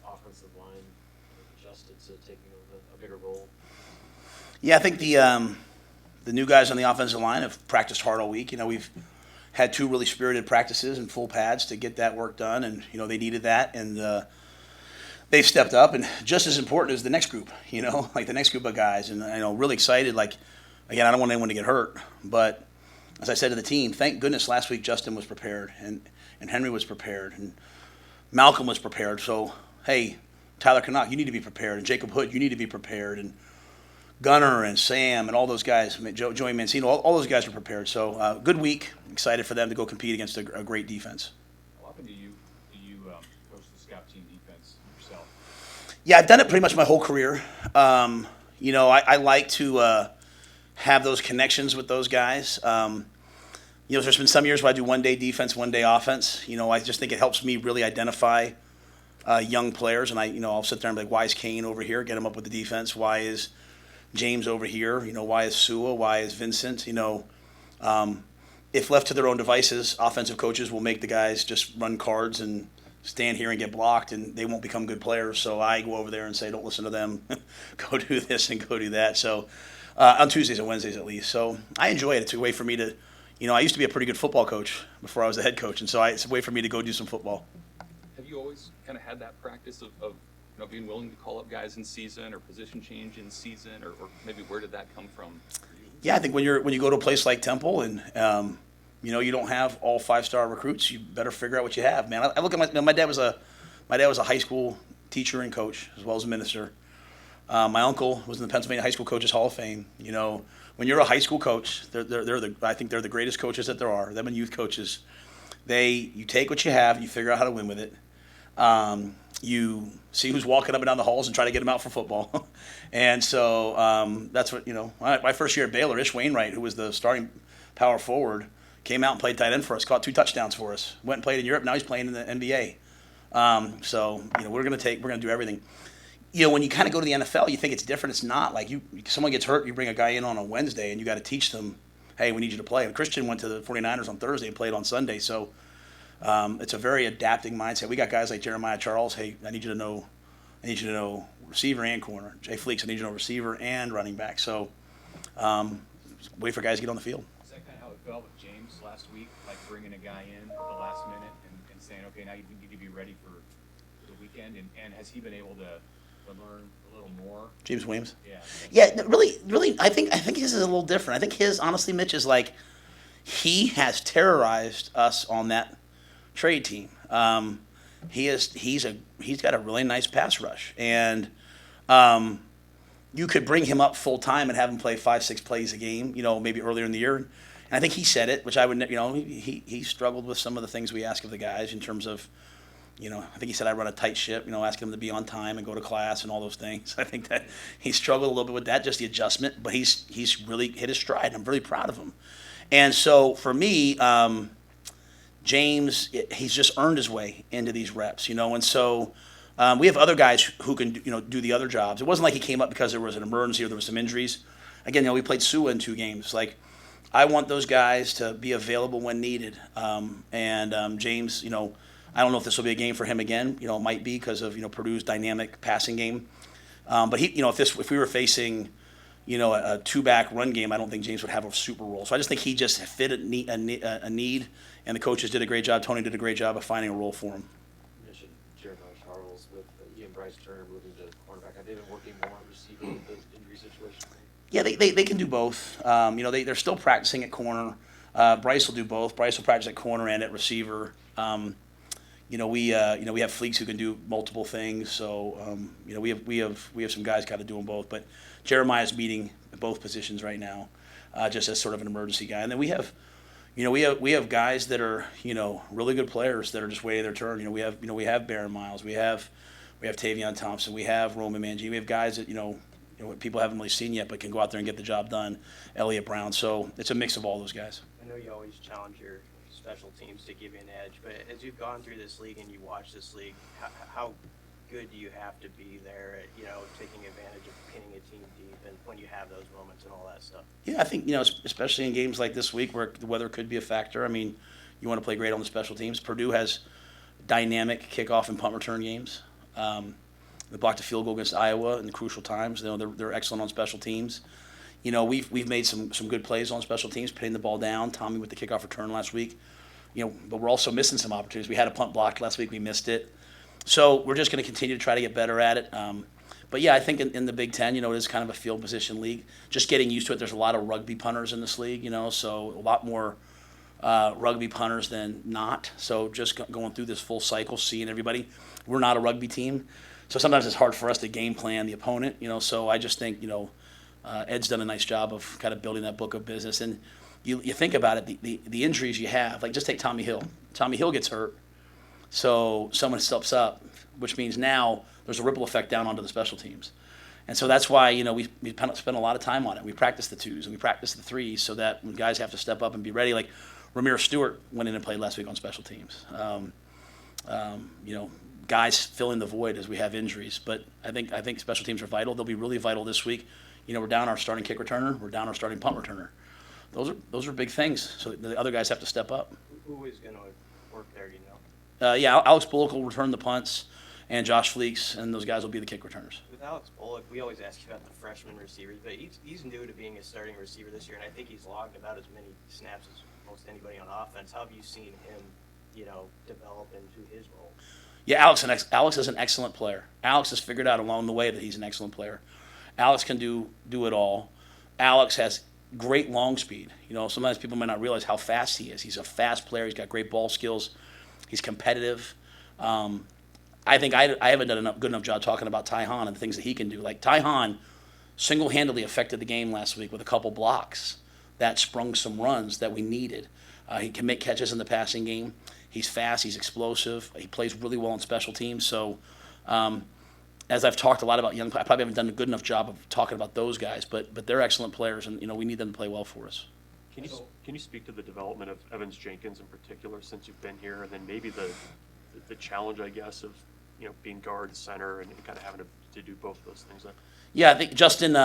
offensive line adjusted to taking a bigger role? Yeah, I think the new guys on the offensive line have practiced hard all week. We've had 2 really spirited practices and full pads to get that work done, and they needed that, and they've stepped up. And just as important is the next group, like the next group of guys, and really excited. Like, again, I don't want anyone to get hurt, but as I said to the team, thank goodness last week Justin was prepared, and Henry was prepared, and Malcolm was prepared. So, hey, Tyler Canuck, you need to be prepared, and Jacob Hood, you need to be prepared, and Gunner and Sam and all those guys, Joey Mancino, all those guys are prepared. So, good week. Excited for them to go compete against a great defense. How often do you coach the scout team defense yourself? Yeah, I've done it pretty much my whole career. I like to have those connections with those guys. There's been some years where I do 1 day defense, 1 day offense. I just think it helps me really identify young players, and I'll sit there and be like, why is Kane over here? Get him up with the defense. Why is James over here? Why is Sua? Why is Vincent? If left to their own devices, offensive coaches will make the guys just run cards and stand here and get blocked, and they won't become good players. So I go over there and say, don't listen to them. Go do this and go do that. So on Tuesdays and Wednesdays at least. So I enjoy it. It's a way for me to, I used to be a pretty good football coach before I was the head coach, and so it's a way for me to go do some football. Have you always kind of had that practice of being willing to call up guys in season or position change in season, or maybe where did that come from? Yeah, I think when you go to a place like Temple and you don't have all 5-star recruits, you better figure out what you have, man. I look at my dad was a high school teacher and coach as well as a minister. My uncle was in the Pennsylvania High School Coaches Hall of Fame. When you're a high school coach, I think they're the greatest coaches that there are. Them and youth coaches, you take what you have and you figure out how to win with it. You see who's walking up and down the halls and try to get them out for football. And so that's what, my first year at Baylor, Ish Wainwright, who was the starting power forward, came out and played tight end for us, caught 2 touchdowns for us. Went and played in Europe. Now he's playing in the NBA. We're going to do everything. When you kind of go to the NFL, you think it's different. It's not. Like someone gets hurt, you bring a guy in on a Wednesday and you got to teach them, hey, we need you to play. And Christian went to the 49ers on Thursday and played on Sunday. So it's a very adapting mindset. We got guys like Jeremiah Charles. Hey, I need you to know receiver and corner. Jay Fleeks, I need you to know receiver and running back. So wait for guys to get on the field. Is that kind of how it felt with James last week, like bringing a guy in at the last minute and saying, okay, now you need to be ready for the weekend? And has he been able to learn a little more? James Williams? Yeah. Yeah, really, I think his is a little different. I think his, honestly, Mitch, is like he has terrorized us on that trade team. He's got a really nice pass rush, and you could bring him up full time and have him play 5-6 plays a game, maybe earlier in the year. And I think he said it, which I would, he struggled with some of the things we ask of the guys in terms of, I think he said I run a tight ship, asking him to be on time and go to class and all those things. I think that he struggled a little bit with that, just the adjustment, but he's really hit his stride, and I'm really proud of him. And so for me, James, he's just earned his way into these reps, and so we have other guys who can, do the other jobs. It wasn't like he came up because there was an emergency or there was some injuries. Again, we played Sua in 2 games. Like, I want those guys to be available when needed. James, I don't know if this will be a game for him again. It might be because of Purdue's dynamic passing game. But he, if we were facing, a 2-back run game, I don't think James would have a super role. So I just think he just fit a need, and the coaches did a great job. Tony did a great job of finding a role for him. You mentioned Jeremiah Charles with Ian Bryce Turner moving to cornerback. Have they been working more on receiving with the injury situation? Yeah, they can do both. They're still practicing at corner. Bryce will do both. Bryce will practice at corner and at receiver. We have Fleeks who can do multiple things. So we have some guys kind of doing both. But Jeremiah's meeting both positions right now, just as sort of an emergency guy. And then we have guys that are really good players that are just waiting their turn. We have Baron Miles, we have Tavion Thompson, we have Roman Manji. We have guys that people haven't really seen yet, but can go out there and get the job done. Elliott Brown. So it's a mix of all those guys. I know you always challenge your special teams to give you an edge, but as you've gone through this league and you watch this league, how good do you have to be there at, taking advantage of pinning a team deep and when you have those moments and all that stuff? Yeah, I think, especially in games like this week where the weather could be a factor. I mean, you want to play great on the special teams. Purdue has dynamic kickoff and punt return games. They blocked a field goal against Iowa in the crucial times. They're excellent on special teams. We've made some good plays on special teams, putting the ball down. Tommy with the kickoff return last week. But we're also missing some opportunities. We had a punt blocked last week. We missed it. So we're just going to continue to try to get better at it. But yeah, I think in the Big Ten, it is kind of a field position league. Just getting used to it. There's a lot of rugby punters in this league, so a lot more rugby punters than not. So just going through this full cycle, seeing everybody. We're not a rugby team, so sometimes it's hard for us to game plan the opponent. So I just think Ed's done a nice job of kind of building that book of business. And you think about it, the injuries you have, like just take Tommy Hill. Tommy Hill gets hurt, so someone steps up, which means now there's a ripple effect down onto the special teams. And so that's why, we spend a lot of time on it. We practice the twos and we practice the threes so that when guys have to step up and be ready, like Ramir Stewart went in and played last week on special teams. Guys fill in the void as we have injuries. But I think special teams are vital. They'll be really vital this week. We're down our starting kick returner. We're down our starting punt returner. Those are big things. So the other guys have to step up. Who is going to work there, do you know? Alex Bullock will return the punts, and Josh Fleeks, and those guys will be the kick returners. With Alex Bullock, we always ask you about the freshman receivers, but he's new to being a starting receiver this year, and I think he's logged about as many snaps as most anybody on offense. How have you seen him, develop into his role? Yeah, Alex is an excellent player. Alex has figured out along the way that he's an excellent player. Alex can do it all. Alex has great long speed. Sometimes people might not realize how fast he is. He's a fast player. He's got great ball skills. He's competitive. I think I haven't done a good enough job talking about Ty Hahn and the things that he can do. Like Ty Hahn single-handedly affected the game last week with a couple blocks that sprung some runs that we needed. He can make catches in the passing game. He's fast. He's explosive. He plays really well on special teams. So as I've talked a lot about young, I probably haven't done a good enough job of talking about those guys, but they're excellent players, and we need them to play well for us. Can you speak to the development of Evans Jenkins in particular since you've been here, and then maybe the challenge, I guess, of being guard, center, and kind of having to do both of those things? Yeah, I think Justin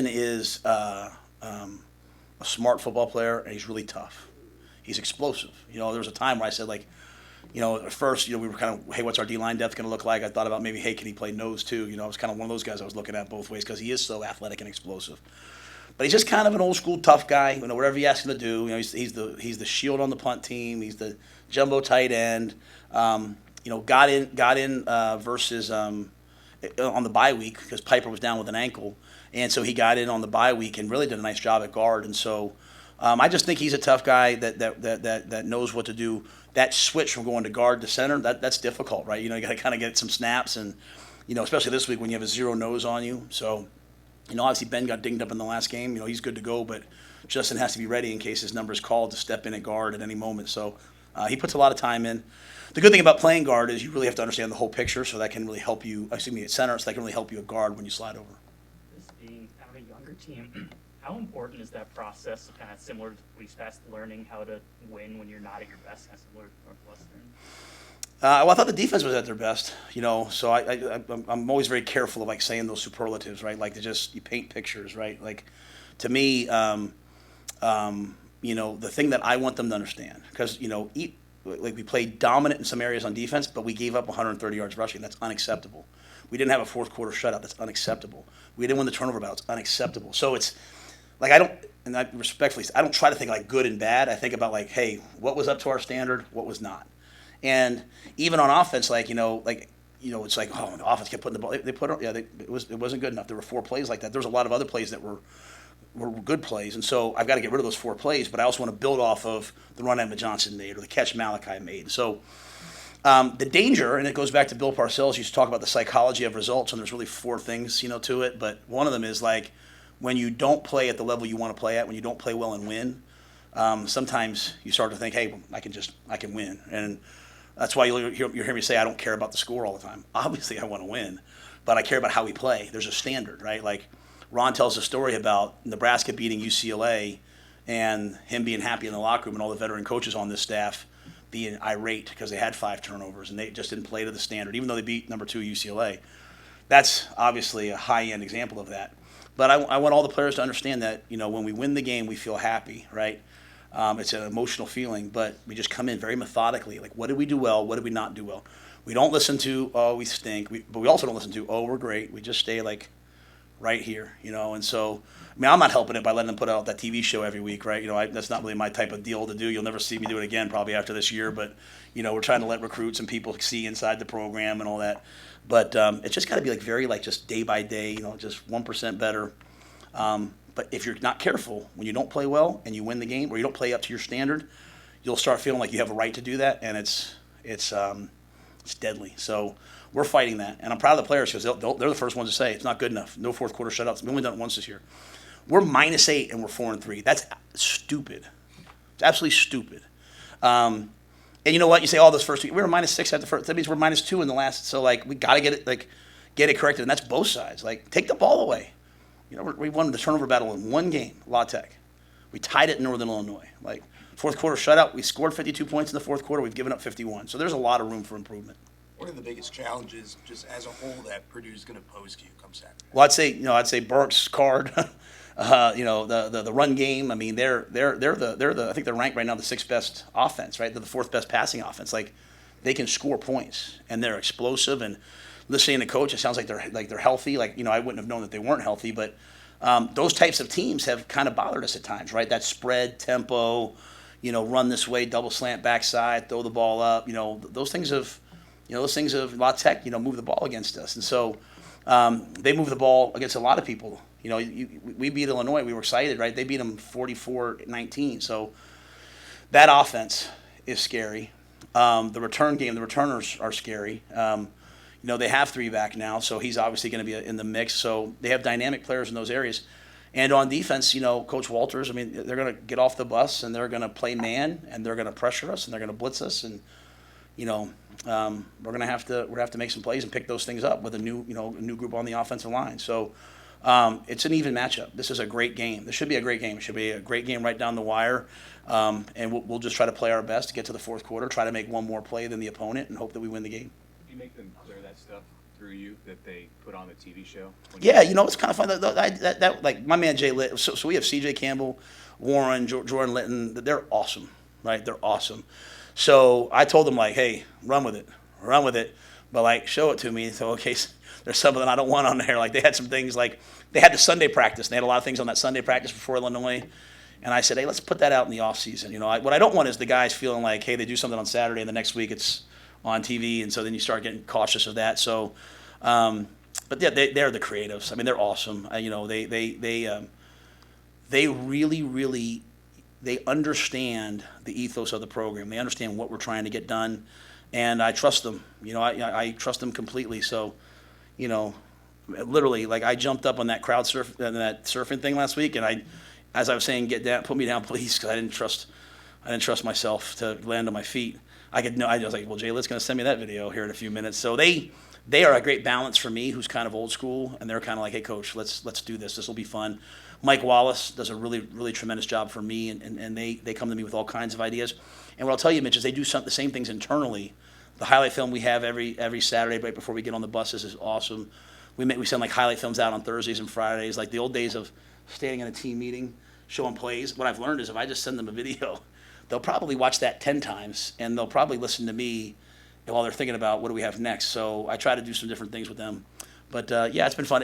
is a smart football player, and he's really tough. He's explosive. There was a time where I said, at first, we were kind of, hey, what's our D-line depth going to look like? I thought about maybe, hey, can he play nose too? I was kind of one of those guys I was looking at both ways because he is so athletic and explosive. But he's just kind of an old school tough guy. Whatever you ask him to do, he's the shield on the punt team. He's the jumbo tight end. Got in versus on the bye week because Piper was down with an ankle, and so he got in on the bye week and really did a nice job at guard. And so I just think he's a tough guy that knows what to do. That switch from going to guard to center, that's difficult, right? You got to kind of get some snaps, and especially this week when you have a zero nose on you. So obviously Ben got dinged up in the last game. He's good to go, but Justin has to be ready in case his number is called to step in at guard at any moment. So he puts a lot of time in. The good thing about playing guard is you really have to understand the whole picture, so that can really help you. At center, so that can really help you at guard when you slide over. This being kind of a younger team, how important is that process? Kind of similar to police fast learning how to win when you're not at your best, kind of similar to Northwestern. Well, I thought the defense was at their best, so I'm always very careful of saying those superlatives, right? You paint pictures, right? To me, the thing that I want them to understand, because we played dominant in some areas on defense, but we gave up 130 yards rushing. That's unacceptable. We didn't have a fourth quarter shutout. That's unacceptable. We didn't win the turnover battle. It's unacceptable. So it's I don't try to think good and bad. I think about hey, what was up to our standard, what was not. And even on offense, it's the offense kept putting the ball. It wasn't good enough. There were 4 plays like that. There was a lot of other plays that were good plays, and so I've got to get rid of those 4 plays. But I also want to build off of the run Emma Johnson made or the catch Malachi made. So the danger, and it goes back to Bill Parcells used to talk about the psychology of results, and there's really 4 things to it. But one of them is when you don't play at the level you want to play at, when you don't play well and win, sometimes you start to think, hey, I can win. And that's why you hear me say I don't care about the score all the time. Obviously, I want to win, but I care about how we play. There's a standard, right? Ron tells a story about Nebraska beating UCLA and him being happy in the locker room and all the veteran coaches on this staff being irate because they had 5 turnovers and they just didn't play to the standard, even though they beat number 2 UCLA. That's obviously a high-end example of that. But I want all the players to understand that, when we win the game, we feel happy, right? It's an emotional feeling, but we just come in very methodically. Like, what did we do well? What did we not do well? We don't listen to, oh, we stink. But we also don't listen to, oh, we're great. We just stay like right here, And so, I mean, I'm not helping it by letting them put out that TV show every week, right? That's not really my type of deal to do. You'll never see me do it again probably after this year, but, we're trying to let recruits and people see inside the program and all that. But it's just got to be like very like just day by day, just 1% better. But if you're not careful, when you don't play well and you win the game or you don't play up to your standard, you'll start feeling like you have a right to do that, and it's deadly. So we're fighting that, and I'm proud of the players because they're the first ones to say it's not good enough. No fourth quarter shutouts. We've only done it once this year. We're -8 and we're 4-3. That's stupid. It's absolutely stupid. And you know what? You say, oh, those first two, we were -6 at the first. That means we're -2 in the last. So like we got to get it corrected, and that's both sides. Like take the ball away. We won the turnover battle in one game, La Tech. We tied it in Northern Illinois. Like fourth quarter shutout, we scored 52 points in the fourth quarter. We've given up 51. So there's a lot of room for improvement. What are the biggest challenges, just as a whole, that Purdue's going to pose to you come Saturday? Well, I'd say Burke's card. The run game. I mean, they're I think they're ranked right now the 6th best offense, right? They're the 4th best passing offense. Like they can score points and they're explosive. And listening to coach, it sounds like they're healthy. Like I wouldn't have known that they weren't healthy, but those types of teams have kind of bothered us at times, right? That spread tempo, run this way, double slant backside, throw the ball up. Those things have La Tech, move the ball against us, and so they move the ball against a lot of people. We beat Illinois. We were excited, right? They beat them 44-19. So that offense is scary. The return game, the returners are scary. They have 3 back now, so he's obviously going to be in the mix. So they have dynamic players in those areas. And on defense, Coach Walters, I mean, they're going to get off the bus and they're going to play man and they're going to pressure us and they're going to blitz us and we're going to have to make some plays and pick those things up with a new group on the offensive line. So it's an even matchup. This is a great game. This should be a great game. It should be a great game right down the wire. And we'll just try to play our best to get to the fourth quarter, try to make one more play than the opponent, and hope that we win the game. Do you make them clear that stuff through you that they put on the TV show? Yeah, it's kind of fun. That like my man Jay Litt. So we have C.J. Campbell, Warren, Jordan Litton. They're awesome, right? They're awesome. So I told them like, hey, run with it, but like show it to me. So okay, there's something I don't want on there. Like they had some things like they had the Sunday practice. They had a lot of things on that Sunday practice before Illinois. And I said, hey, let's put that out in the off season. What I don't want is the guys feeling like, hey, they do something on Saturday and the next week it's on TV, and so then you start getting cautious of that. So, but yeah, they're the creatives. I mean, they're awesome. They really they understand the ethos of the program. They understand what we're trying to get done, and I trust them. I trust them completely. So, literally, like I jumped up on that crowd surfing thing last week, and as I was saying, get down, put me down, please, because I didn't trust myself to land on my feet. I was like, well, Jay Litt's going to send me that video here in a few minutes. So they are a great balance for me, who's kind of old school, and they're kind of like, hey, coach, let's do this. This will be fun. Mike Wallace does a really, really tremendous job for me, and they come to me with all kinds of ideas. And what I'll tell you, Mitch, is they do the same things internally. The highlight film we have every Saturday right before we get on the buses is awesome. We send like highlight films out on Thursdays and Fridays, like the old days of standing in a team meeting, showing plays. What I've learned is if I just send them a video, they'll probably watch that 10 times, and they'll probably listen to me while they're thinking about what do we have next. So I try to do some different things with them. But, yeah, it's been fun.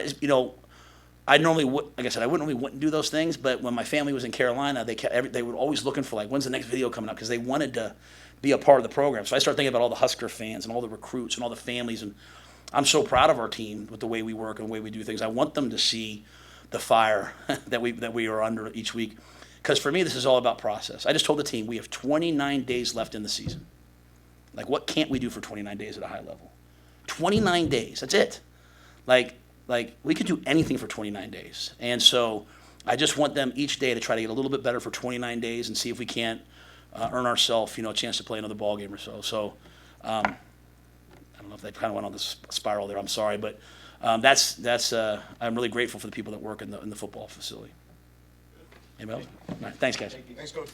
I normally like I said, I wouldn't do those things, but when my family was in Carolina, they were always looking for, like, when's the next video coming up, because they wanted to be a part of the program. So I started thinking about all the Husker fans and all the recruits and all the families, and I'm so proud of our team with the way we work and the way we do things. I want them to see the fire that we are under each week. Because for me, this is all about process. I just told the team we have 29 days left in the season. Like, what can't we do for 29 days at a high level? 29 days, that's it. Like we could do anything for 29 days. And so I just want them each day to try to get a little bit better for 29 days and see if we can't earn ourselves, a chance to play another ball game or so. So I don't know if they kind of went on this spiral there. I'm sorry, but that's I'm really grateful for the people that work in the football facility. Anybody else? All right, thanks, guys. Thanks, Coach.